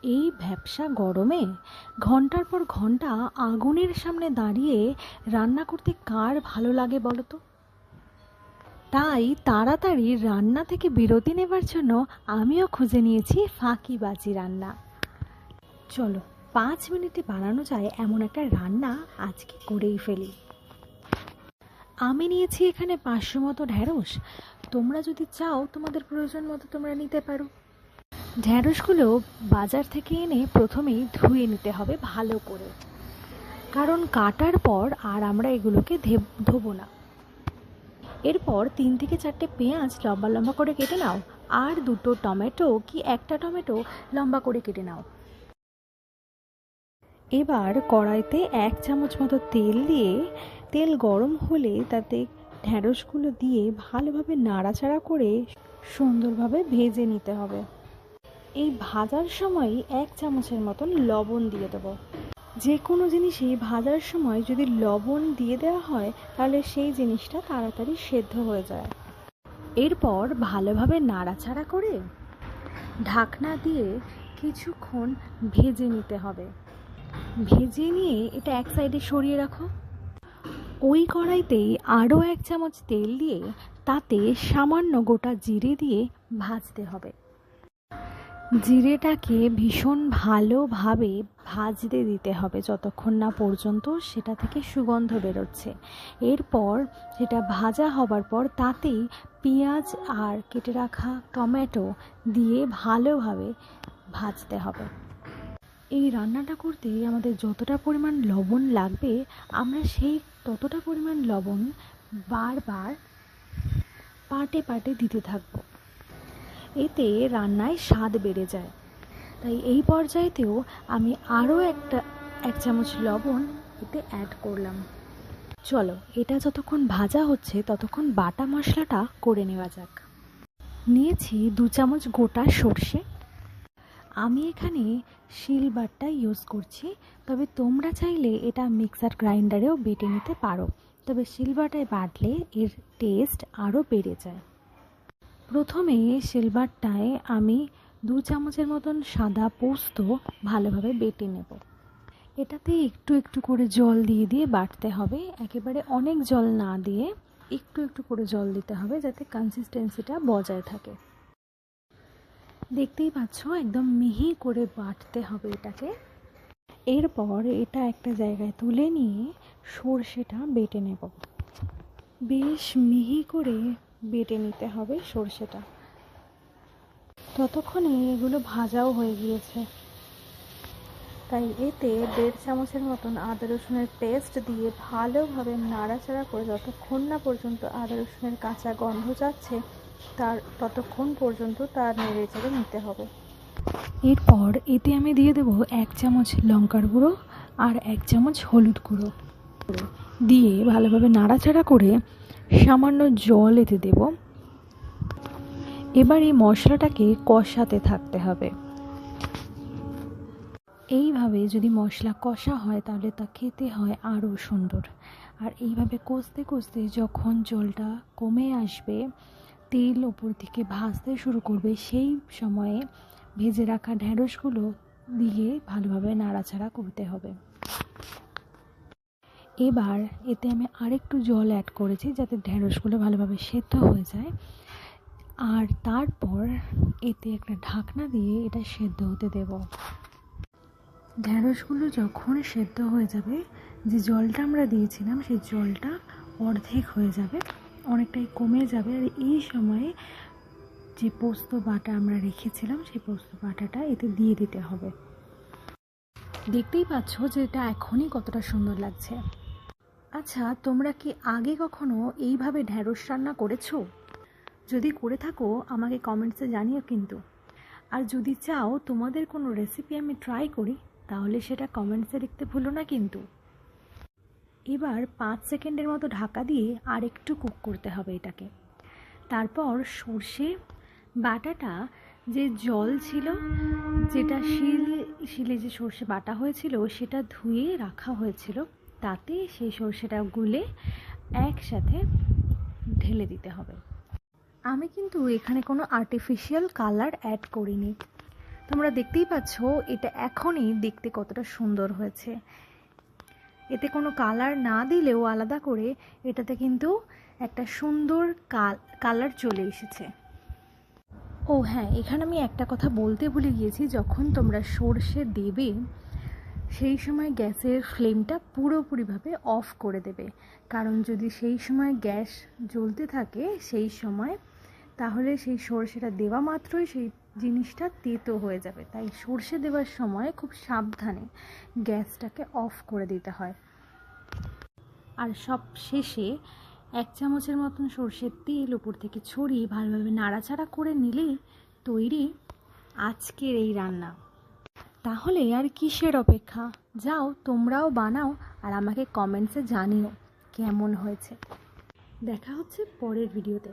এই ভ্যাপসা গরমে ঘন্টার পর ঘন্টা আগুনের সামনে দাঁড়িয়ে রান্না করতে কার ভালো লাগে বলো তো? তাই তাড়াতাড়ি রান্না থেকে বিরতি নেবার জন্য আমিও খুঁজে নিয়েছি ফাঁকিবাজি রান্না। চলো 5 মিনিটে বানানো যায় এমন একটা রান্না আজকে করেই ফেলি। আমি নিয়েছি এখানে 500 মতো ঢ্যাঁড়স। তোমরা যদি চাও তোমাদের প্রয়োজন মতো তোমরা নিতে পারো। ঢ্যাঁড়সগুলো বাজার থেকে এনে প্রথমেই ধুয়ে নিতে হবে ভালো করে, কারণ কাটার পর আর আমরা এগুলোকে ধোবো না। এরপর 3 থেকে 4টে পেঁয়াজ লম্বা লম্বা করে কেটে নাও, আর 2টো টমেটো কি 1টা টমেটো লম্বা করে কেটে নাও। এবার কড়াইতে 1 চামচ মতো তেল দিয়ে, তেল গরম হলে তাতে ঢ্যাঁড়সগুলো দিয়ে ভালোভাবে নাড়াচাড়া করে সুন্দরভাবে ভেজে নিতে হবে। এই ভাজার সময় 1 চামচের মতন লবণ দিয়ে দেবো। যে কোনো জিনিসই ভাজার সময় যদি লবণ দিয়ে দেওয়া হয় তাহলে সেই জিনিসটা তাড়াতাড়ি সেদ্ধ হয়ে যায়। এরপর ভালোভাবে নাড়াচাড়া করে ঢাকনা দিয়ে কিছুক্ষণ ভেজে নিতে হবে। ভেজে নিয়ে এটা এক সাইডে সরিয়ে রাখো। ওই কড়াইতেই আরও 1 চামচ তেল দিয়ে তাতে সামান্য গোটা জিরে দিয়ে ভাজতে হবে। জিরেটাকে ভীষণ ভালোভাবে ভাজতে দিতে হবে যতক্ষণ না পর্যন্ত সেটা থেকে সুগন্ধ বেরোচ্ছে। এরপর সেটা ভাজা হবার পর তাতেই পেঁয়াজ আর কেটে রাখা টমেটো দিয়ে ভালোভাবে ভাজতে হবে। এই রান্নাটা করতে আমাদের যতটা পরিমাণ লবণ লাগবে আমরা সেই ততটা পরিমাণ লবণ বারবার পাটে পাটে দিতে থাকবো। এতে রান্নায় স্বাদ বেড়ে যায়। তাই এই পর্যায়েতেও আমি আরও 1 চামচ লবণ এতে অ্যাড করলাম। চলো এটা যতক্ষণ ভাজা হচ্ছে ততক্ষণ বাটা মশলাটা করে নেওয়া যাক। নিয়েছি 2 চামচ গোটা সর্ষে। আমি এখানে শিলবাটা ইউজ করছি, তবে তোমরা চাইলে এটা মিক্সার গ্রাইন্ডারেও বেটে নিতে পারো, তবে শিলবাটায় বাটলে এর টেস্ট আরও বেড়ে যায়। প্রথমে শিলবাটায় আমি 2 চামচের মতন সাদা পোস্ত ভালোভাবে বেটে নেব। এটাতে একটু একটু করে জল দিয়ে দিয়ে বাটতে হবে, একেবারে অনেক জল না দিয়ে একটু একটু করে জল দিতে হবে যাতে কনসিস্টেন্সিটা বজায় থাকে। দেখতেই পাচ্ছ একদম মিহি করে বাটতে হবে এটাকে। এরপর এটা একটা জায়গায় তুলে নিয়ে সর্ষেটা বেটে নেব। বেশ মিহি করে বেটে নিতে হবে সর্ষেটা। ততক্ষণে এগুলো ভাজাও হয়ে গিয়েছে, তাই এতে 1.5 চামচের মতন আদা রসুনের পেস্ট দিয়ে ভালোভাবে নাড়াচাড়া করে যতক্ষণ না পর্যন্ত আদা রসুনের কাঁচা গন্ধ যাচ্ছে ততক্ষণ পর্যন্ত তার নেড়ে চেড়ে নিতে হবে। এরপর এতে আমি দিয়ে দেবো 1 চামচ লঙ্কার গুঁড়ো আর 1 চামচ হলুদ গুঁড়ো দিয়ে ভালোভাবে নাড়াচাড়া করে সামান্য জল এতে দেব। এবার এই মশলাটাকে কষাতে থাকতে হবে। এইভাবে যদি মশলা কষা হয় তাহলে তা খেতে হয় আরও সুন্দর। আর এইভাবে কষতে কষতে যখন জলটা কমে আসবে, তেল ওপর থেকে ভাজতে শুরু করবে, সেই সময়ে ভেজে রাখা ঢ্যাঁড়সগুলো দিয়ে ভালোভাবে নাড়াচাড়া করতে হবে। এবার এতে আমি আরেকটু জল অ্যাড করেছি যাতে ঢ্যাঁড়সগুলো ভালোভাবে সেদ্ধ হয়ে যায়, আর তারপর এতে একটা ঢাকনা দিয়ে এটা সেদ্ধ হতে দেব। ঢ্যাঁড়সগুলো যখন সেদ্ধ হয়ে যাবে, যে জলটা আমরা দিয়েছিলাম সেই জলটা অর্ধেক হয়ে যাবে, অনেকটাই কমে যাবে। আর এই সময়ে যে পোস্ত বাটা আমরা রেখেছিলাম সেই পোস্ত বাটাটা এতে দিয়ে দিতে হবে। দেখতেই পাচ্ছ যে এটা এখনই কতটা সুন্দর লাগছে। আচ্ছা, তোমরা কি আগে কখনো এইভাবে ঢ্যাঁড়স রান্না করেছো? যদি করে থাকো আমাকে কমেন্টসে জানিও কিন্তু। আর যদি চাও তোমাদের কোনো রেসিপি আমি ট্রাই করি তাহলে সেটা কমেন্টসে লিখতে ভুলো না কিন্তু। এবার 5 সেকেন্ডের মতো ঢাকা দিয়ে আর একটু কুক করতে হবে এটাকে। তারপর সর্ষে বাটাটা যে জল ছিল, যেটা শিলে যে সর্ষে বাটা হয়েছিল সেটা ধুয়ে রাখা হয়েছিল, তাতে সেই সর্ষেটা গুলে একসাথে ঢেলে দিতে হবে। আমি কিন্তু এখানে কোনো আর্টিফিশিয়াল কালার অ্যাড করিনি, তোমরা দেখতেই পাচ্ছ এটা এখনই দেখতে কতটা সুন্দর হয়েছে। এতে কোনো কালার না দিলেও আলাদা করে এটাতে কিন্তু একটা সুন্দর কালার চলে এসেছে। ও হ্যাঁ, এখানে আমি একটা কথা বলতে ভুলে গিয়েছি, যখন তোমরা সর্ষে দেবে সেই সময় গ্যাসের ফ্লেমটা পুরোপুরিভাবে অফ করে দেবে, কারণ যদি সেই সময় গ্যাস জ্বলতে থাকে সেই সময়, তাহলে সেই সর্ষেটা দেওয়া মাত্রই সেই জিনিসটা তেতো হয়ে যাবে। তাই সর্ষে দেওয়ার সময় খুব সাবধানে গ্যাসটাকে অফ করে দিতে হয়। আর সব শেষে 1 চামচের মতন সর্ষের তেল উপর থেকে ছড়িয়ে ভালোভাবে নাড়াচাড়া করে নিলেই তৈরি আজকের এই রান্না। তাহলে আর কিসের অপেক্ষা, যাও তোমরাও বানাও আর আমাকে কমেন্টসে জানিও কেমন হয়েছে। দেখা হচ্ছে পরের ভিডিওতে।